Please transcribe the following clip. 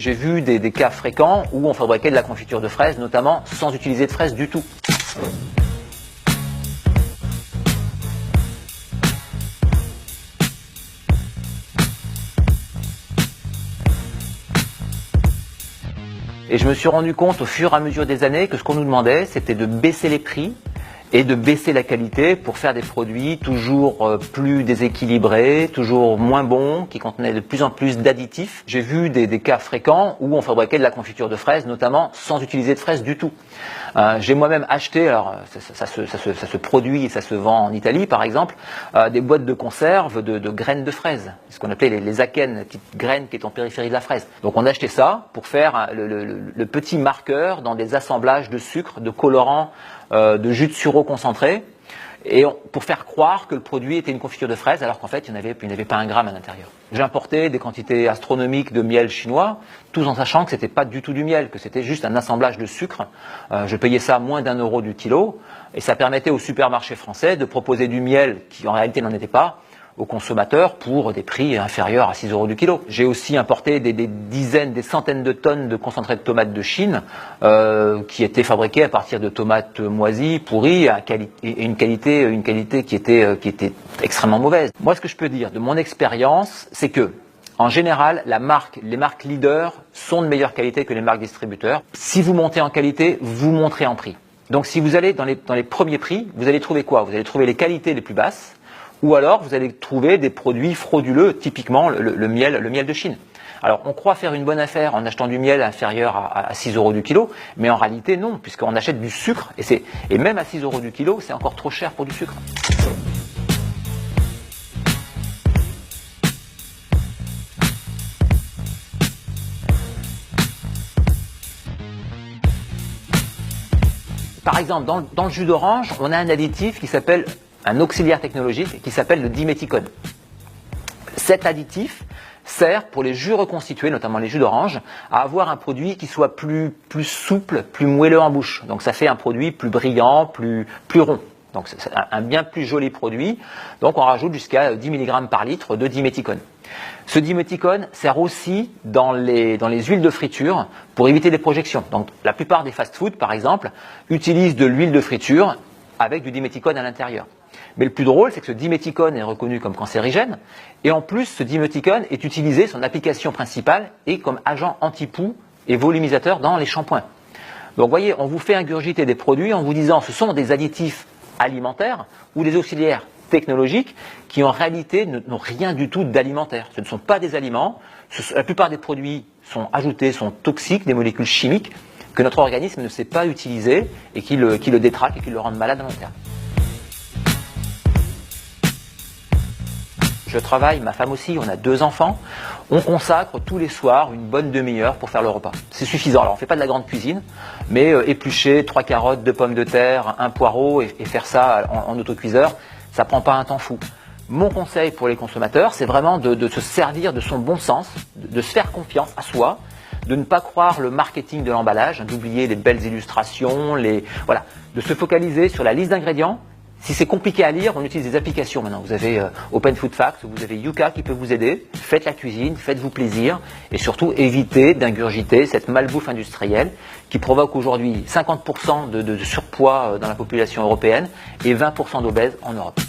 J'ai vu des cas fréquents où on fabriquait de la confiture de fraises, notamment sans utiliser de fraises du tout. Et je me suis rendu compte au fur et à mesure des années que ce qu'on nous demandait, c'était de baisser les prix et de baisser la qualité pour faire des produits toujours plus déséquilibrés, toujours moins bons, qui contenaient de plus en plus d'additifs. J'ai vu des cas fréquents où on fabriquait de la confiture de fraises, notamment sans utiliser de fraises du tout. J'ai moi-même acheté, alors ça se produit et ça se vend en Italie par exemple, des boîtes de conserve de graines de fraises, ce qu'on appelait les akènes, petites graines qui est en périphérie de la fraise. Donc on a acheté ça pour faire le petit marqueur dans des assemblages de sucre, de colorants, de jus de sureau concentré, et pour faire croire que le produit était une confiture de fraises, alors qu'en fait il n'y avait pas un gramme à l'intérieur. J'ai importé des quantités astronomiques de miel chinois, tout en sachant que c'était pas du tout du miel, que c'était juste un assemblage de sucre. Je payais ça moins d'1 euro du kilo, et ça permettait aux supermarchés français de proposer du miel qui en réalité n'en était pas aux consommateurs pour des prix inférieurs à 6 euros du kilo. J'ai aussi importé des dizaines, des centaines de tonnes de concentré de tomates de Chine qui étaient fabriqués à partir de tomates moisies, pourries, et une qualité qui était extrêmement mauvaise. Moi, ce que je peux dire de mon expérience, c'est que en général, les marques leaders sont de meilleure qualité que les marques distributeurs. Si vous montez en qualité, vous monterez en prix. Donc si vous allez dans les premiers prix, vous allez trouver quoi? Vous allez trouver les qualités les plus basses, ou alors vous allez trouver des produits frauduleux, typiquement le miel de Chine. Alors on croit faire une bonne affaire en achetant du miel inférieur à 6 euros du kilo, mais en réalité non, puisqu'on achète du sucre, et même à 6 euros du kilo, c'est encore trop cher pour du sucre. Par exemple, dans le jus d'orange, on a un additif qui s'appelle un auxiliaire technologique qui s'appelle le diméthicone. Cet additif sert pour les jus reconstitués, notamment les jus d'orange, à avoir un produit qui soit plus souple, plus moelleux en bouche. Donc ça fait un produit plus brillant, plus rond. Donc c'est un bien plus joli produit. Donc on rajoute jusqu'à 10 mg par litre de diméthicone. Ce diméthicone sert aussi dans les huiles de friture pour éviter les projections. Donc la plupart des fast-foods, par exemple, utilisent de l'huile de friture avec du diméthicone à l'intérieur. Mais le plus drôle, c'est que ce diméthicone est reconnu comme cancérigène, et en plus, ce diméthicone est utilisé, son application principale est comme agent anti-poux et volumisateur dans les shampoings. Donc vous voyez, on vous fait ingurgiter des produits en vous disant ce sont des additifs alimentaires ou des auxiliaires technologiques qui en réalité n'ont rien du tout d'alimentaire. Ce ne sont pas des aliments, la plupart des produits sont ajoutés, sont toxiques, des molécules chimiques que notre organisme ne sait pas utiliser et qui le détraquent et qui le rendent malade à long terme. Je travaille, ma femme aussi, on a 2 enfants. On consacre tous les soirs une bonne demi-heure pour faire le repas. C'est suffisant. Alors on ne fait pas de la grande cuisine, mais éplucher 3 carottes, 2 pommes de terre, 1 poireau et faire ça en autocuiseur, ça ne prend pas un temps fou. Mon conseil pour les consommateurs, c'est vraiment de se servir de son bon sens, de se faire confiance à soi, de ne pas croire le marketing de l'emballage, d'oublier les belles illustrations, de se focaliser sur la liste d'ingrédients. Si c'est compliqué à lire, on utilise des applications maintenant. Vous avez Open Food Facts, vous avez Yuka qui peut vous aider. Faites la cuisine, faites-vous plaisir et surtout évitez d'ingurgiter cette malbouffe industrielle qui provoque aujourd'hui 50% de surpoids dans la population européenne et 20% d'obèses en Europe.